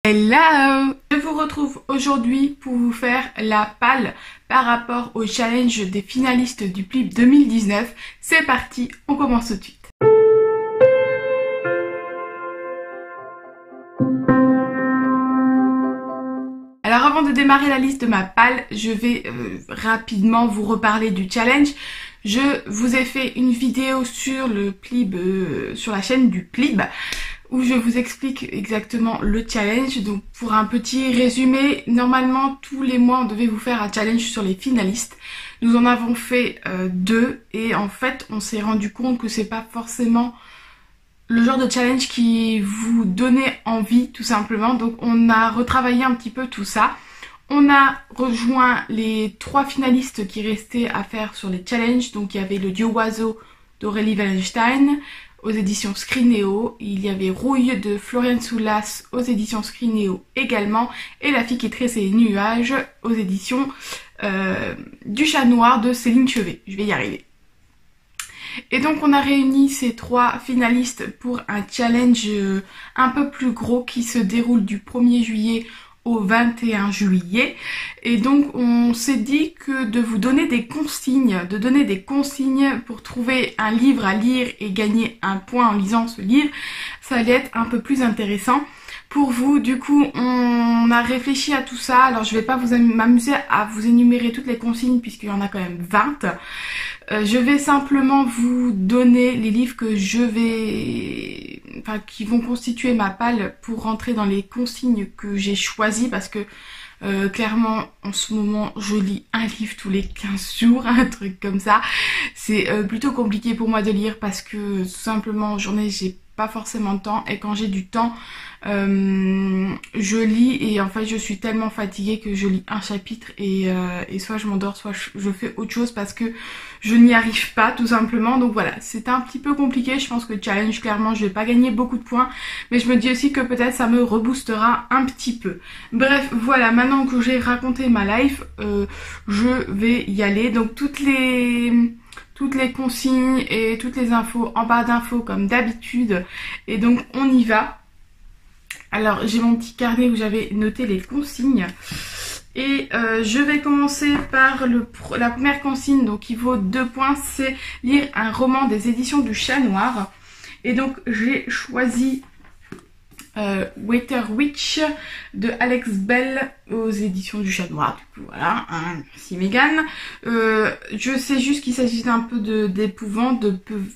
Hello! Je vous retrouve aujourd'hui pour vous faire la palle par rapport au challenge des finalistes du PLIB 2019. C'est parti, on commence tout de suite. Alors avant de démarrer la liste de ma palle, je vais rapidement vous reparler du challenge. Je vous ai fait une vidéo sur le PLIB, sur la chaîne du PLIB, où je vous explique exactement le challenge. Donc pour un petit résumé, normalement tous les mois on devait vous faire un challenge sur les finalistes. Nous en avons fait deux et en fait on s'est rendu compte que c'est pas forcément le genre de challenge qui vous donnait envie tout simplement. Donc on a retravaillé un petit peu tout ça. On a rejoint les 3 finalistes qui restaient à faire sur les challenges. Donc il y avait Le Dieu Oiseau d'Aurélie Wallenstein aux éditions Scrinéo. Il y avait Rouille de Florian Soulas aux éditions Scrinéo également. Et La fille qui tresse les nuages aux éditions du Chat Noir de Céline Chevet. Je vais y arriver. Et donc on a réuni ces 3 finalistes pour un challenge un peu plus gros qui se déroule du 1er juillet au 21 juillet. Et donc on s'est dit que de vous donner des consignes, pour trouver un livre à lire et gagner un point en lisant ce livre, ça allait être un peu plus intéressant pour vous. Du coup on a réfléchi à tout ça. Alors je vais pas m'amuser à vous énumérer toutes les consignes puisqu'il y en a quand même 20. Je vais simplement vous donner les livres que qui vont constituer ma palle pour rentrer dans les consignes que j'ai choisies parce que clairement en ce moment je lis un livre tous les 15 jours, un truc comme ça. C'est plutôt compliqué pour moi de lire parce que tout simplement en journée j'ai pas forcément de temps et quand j'ai du temps je lis et en fait je suis tellement fatiguée que je lis un chapitre et soit je m'endors soit je fais autre chose parce que je n'y arrive pas tout simplement. Donc voilà, c'est un petit peu compliqué. Je pense que challenge clairement je vais pas gagner beaucoup de points mais je me dis aussi que peut-être ça me reboostera un petit peu. Bref voilà, maintenant que j'ai raconté ma life, je vais y aller. Donc toutes les consignes et toutes les infos en barre d'infos comme d'habitude. Et donc on y va. Alors j'ai mon petit carnet où j'avais noté les consignes. Et je vais commencer par la première consigne, donc qui vaut 2 points, c'est lire un roman des éditions du Chat Noir. Et donc j'ai choisi Water Witch de Alex Bell aux éditions du Chat Noir. Du coup voilà, merci Megan. Je sais juste qu'il s'agit d'un peu d'épouvante,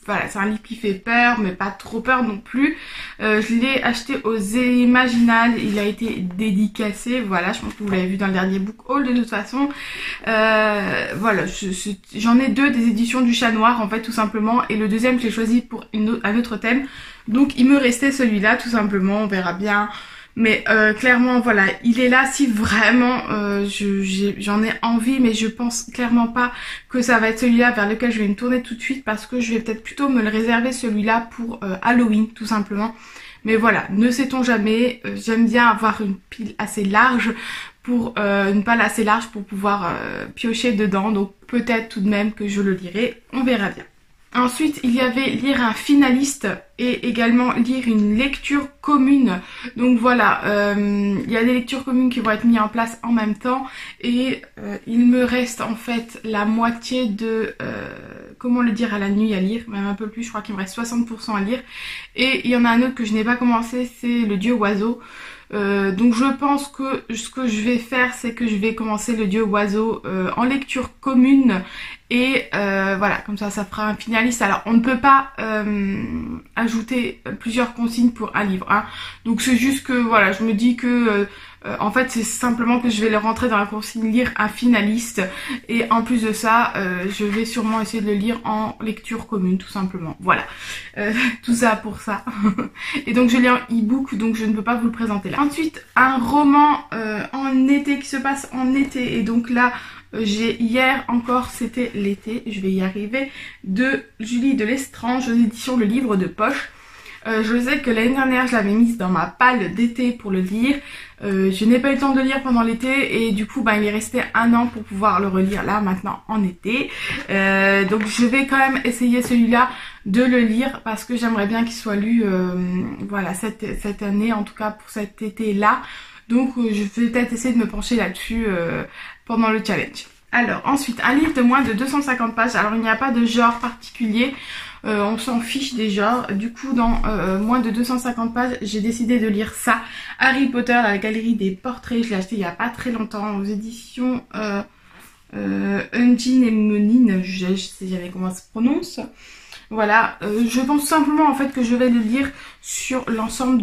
voilà, c'est un livre qui fait peur mais pas trop peur non plus. Je l'ai acheté aux Imaginales, il a été dédicacé, voilà, je pense que vous l'avez vu dans le dernier book haul de toute façon. Voilà, j'en ai 2 des éditions du Chat Noir en fait tout simplement, et le deuxième je l'ai choisi pour un autre thème. Donc il me restait celui-là tout simplement, on verra bien. Mais clairement voilà, il est là si vraiment j'en ai envie, mais je pense clairement pas que ça va être celui-là vers lequel je vais me tourner tout de suite parce que je vais peut-être plutôt me le réserver celui-là pour Halloween tout simplement. Mais voilà, ne sait-on jamais, j'aime bien avoir une pile assez large pour une palle assez large pour pouvoir piocher dedans, donc peut-être tout de même que je le lirai, on verra bien. Ensuite, il y avait lire un finaliste et également lire une lecture commune. Donc voilà, il y a des lectures communes qui vont être mises en place en même temps. Et il me reste en fait la moitié de, comment le dire, à la nuit à lire. Même un peu plus, je crois qu'il me reste 60% à lire. Et il y en a un autre que je n'ai pas commencé, c'est Le Dieu Oiseau. Donc je pense que ce que je vais faire, c'est que je vais commencer Le Dieu Oiseau en lecture commune. Et voilà, comme ça fera un finaliste. Alors on ne peut pas ajouter plusieurs consignes pour un livre, hein. Donc c'est juste que voilà, je me dis que en fait c'est simplement que je vais le rentrer dans la consigne lire un finaliste. Et en plus de ça, je vais sûrement essayer de le lire en lecture commune tout simplement. Voilà, tout ça pour ça. Et donc je lis en e-book, donc je ne peux pas vous le présenter là. Ensuite, un roman en été qui se passe en été. Et donc là, hier encore, c'était l'été, je vais y arriver, de Julie de Lestrange aux éditions Le Livre de Poche. Je sais que l'année dernière je l'avais mise dans ma palle d'été pour le lire. Je n'ai pas eu le temps de lire pendant l'été et du coup il est resté 1 an pour pouvoir le relire là maintenant en été. Donc je vais quand même essayer celui-là de le lire parce que j'aimerais bien qu'il soit lu voilà cette année, en tout cas pour cet été là. Donc je vais peut-être essayer de me pencher là-dessus pendant le challenge. Alors ensuite, un livre de moins de 250 pages. Alors il n'y a pas de genre particulier, on s'en fiche des genres. Du coup dans moins de 250 pages, j'ai décidé de lire ça. Harry Potter, la galerie des portraits. Je l'ai acheté il n'y a pas très longtemps aux éditions Ungin et Monine, je sais jamais comment ça se prononce. Voilà, je pense simplement en fait que je vais le lire sur l'ensemble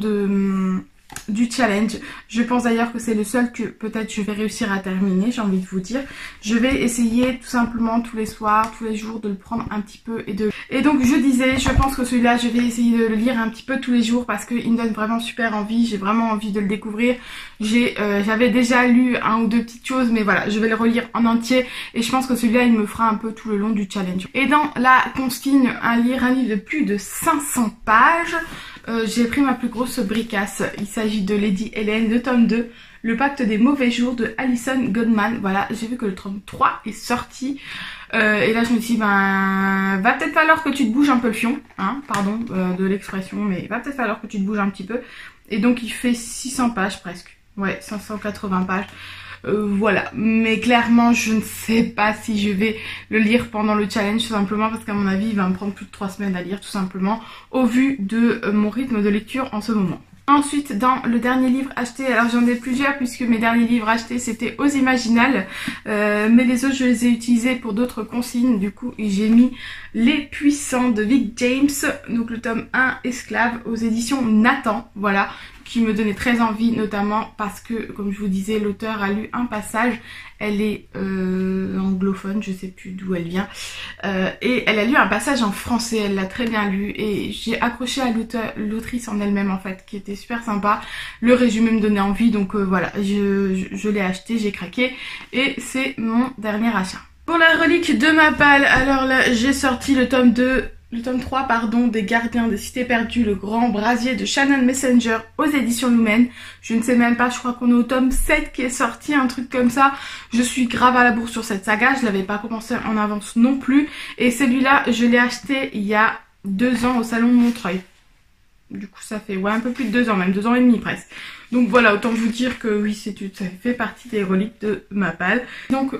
du challenge. Je pense d'ailleurs que c'est le seul que peut-être je vais réussir à terminer, j'ai envie de vous dire. Je vais essayer tout simplement tous les soirs, tous les jours de le prendre un petit peu et donc je disais, je pense que celui-là je vais essayer de le lire un petit peu tous les jours parce qu'il me donne vraiment super envie, j'ai vraiment envie de le découvrir. J'avais déjà lu 1 ou 2 petites choses mais voilà, je vais le relire en entier et je pense que celui-là il me fera un peu tout le long du challenge. Et dans la consigne, un livre de plus de 500 pages. J'ai pris ma plus grosse bricasse. Il s'agit de Lady Hélène, le tome 2, Le pacte des mauvais jours de Alison Goldman. Voilà, j'ai vu que le tome 3 est sorti. Et là je me dis, va peut-être falloir que tu te bouges un peu le fion. Hein, pardon de l'expression, mais va peut-être falloir que tu te bouges un petit peu. Et donc il fait 600 pages presque. Ouais, 580 pages. Voilà, mais clairement je ne sais pas si je vais le lire pendant le challenge, tout simplement parce qu'à mon avis il va me prendre plus de 3 semaines à lire, tout simplement au vu de mon rythme de lecture en ce moment. Ensuite, dans le dernier livre acheté, alors j'en ai plusieurs puisque mes derniers livres achetés c'était aux Imaginales, mais les autres je les ai utilisés pour d'autres consignes. Du coup j'ai mis Les Puissants de Vic James, donc le tome 1 Esclave aux éditions Nathan, voilà, qui me donnait très envie, notamment parce que, comme je vous disais, l'auteur a lu un passage, elle est anglophone, je sais plus d'où elle vient, et elle a lu un passage en français, elle l'a très bien lu, et j'ai accroché à l'autrice en elle-même en fait, qui était super sympa. Le résumé me donnait envie, donc voilà, je l'ai acheté, j'ai craqué, et c'est mon dernier achat. Pour la relique de ma palle, alors là, j'ai sorti le tome 2... Le tome 3, pardon, des Gardiens des Cités Perdues, le grand brasier de Shannon Messenger aux éditions Lumen. Je ne sais même pas, je crois qu'on est au tome 7 qui est sorti, un truc comme ça. Je suis grave à la bourre sur cette saga, je l'avais pas commencé en avance non plus. Et celui-là, je l'ai acheté il y a 2 ans au salon de Montreuil. Du coup, ça fait un peu plus de 2 ans, même 2 ans et demi presque. Donc voilà, autant vous dire que oui, ça fait partie des reliques de ma palle. Donc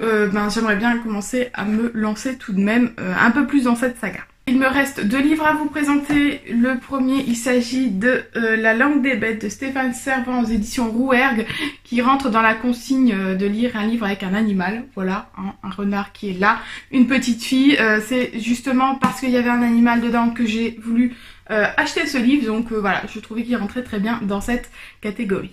j'aimerais bien commencer à me lancer tout de même un peu plus dans cette saga. Il me reste 2 livres à vous présenter. Le premier, il s'agit de La langue des bêtes de Stéphane Servan aux éditions Rouergue, qui rentre dans la consigne de lire un livre avec un animal. Voilà, hein, un renard qui est là, une petite fille. C'est justement parce qu'il y avait un animal dedans que j'ai voulu acheter ce livre. Donc voilà, je trouvais qu'il rentrait très bien dans cette catégorie.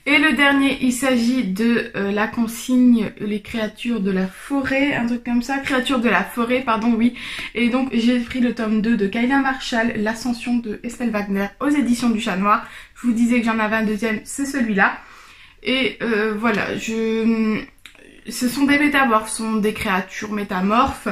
Et le dernier, il s'agit de la consigne Les créatures de la forêt, un truc comme ça, créatures de la forêt, pardon, oui. Et donc j'ai pris le tome 2 de Kayla Marshall, L'ascension de Estelle Wagner aux éditions du Chat Noir. Je vous disais que j'en avais un deuxième, c'est celui-là. Et voilà, ce sont des métamorphes, ce sont des créatures métamorphes.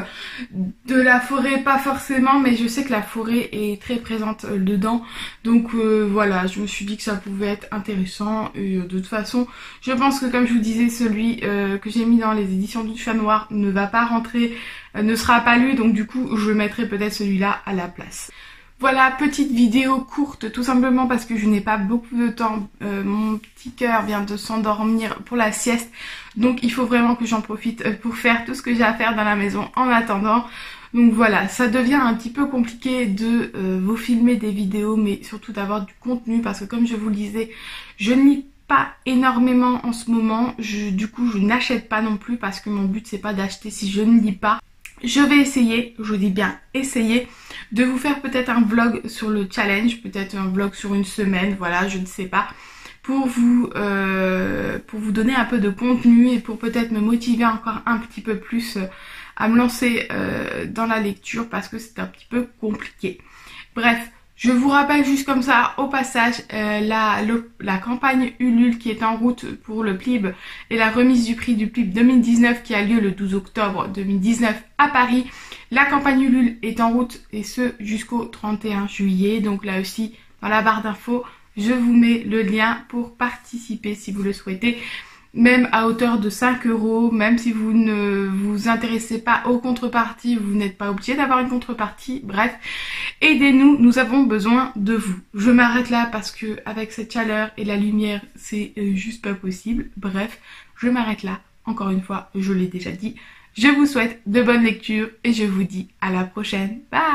De la forêt, pas forcément, mais je sais que la forêt est très présente dedans. Donc voilà, je me suis dit que ça pouvait être intéressant. Et de toute façon, je pense que comme je vous disais, celui que j'ai mis dans les éditions du Chat Noir ne va pas rentrer, ne sera pas lu. Donc du coup, je mettrai peut-être celui-là à la place. Voilà, petite vidéo courte, tout simplement parce que je n'ai pas beaucoup de temps. Mon petit cœur vient de s'endormir pour la sieste. Donc il faut vraiment que j'en profite pour faire tout ce que j'ai à faire dans la maison en attendant. Donc voilà, ça devient un petit peu compliqué de vous filmer des vidéos, mais surtout d'avoir du contenu. Parce que comme je vous le disais, je ne lis pas énormément en ce moment. Du coup, je n'achète pas non plus parce que mon but c'est pas d'acheter si je ne lis pas. Je vais essayer, je dis bien essayer, de vous faire peut-être un vlog sur le challenge, peut-être un vlog sur une semaine, voilà, je ne sais pas, pour vous donner un peu de contenu et pour peut-être me motiver encore un petit peu plus à me lancer dans la lecture parce que c'est un petit peu compliqué. Bref. Je vous rappelle juste comme ça au passage la campagne Ulule qui est en route pour le PLIB et la remise du prix du PLIB 2019 qui a lieu le 12 octobre 2019 à Paris. La campagne Ulule est en route et ce jusqu'au 31 juillet. Donc là aussi, dans la barre d'infos, je vous mets le lien pour participer si vous le souhaitez. Même à hauteur de 5 €, même si vous ne vous intéressez pas aux contreparties, vous n'êtes pas obligé d'avoir une contrepartie. Bref, aidez-nous, nous avons besoin de vous. Je m'arrête là parce que avec cette chaleur et la lumière, c'est juste pas possible. Bref, je m'arrête là. Encore une fois, je l'ai déjà dit. Je vous souhaite de bonnes lectures et je vous dis à la prochaine. Bye!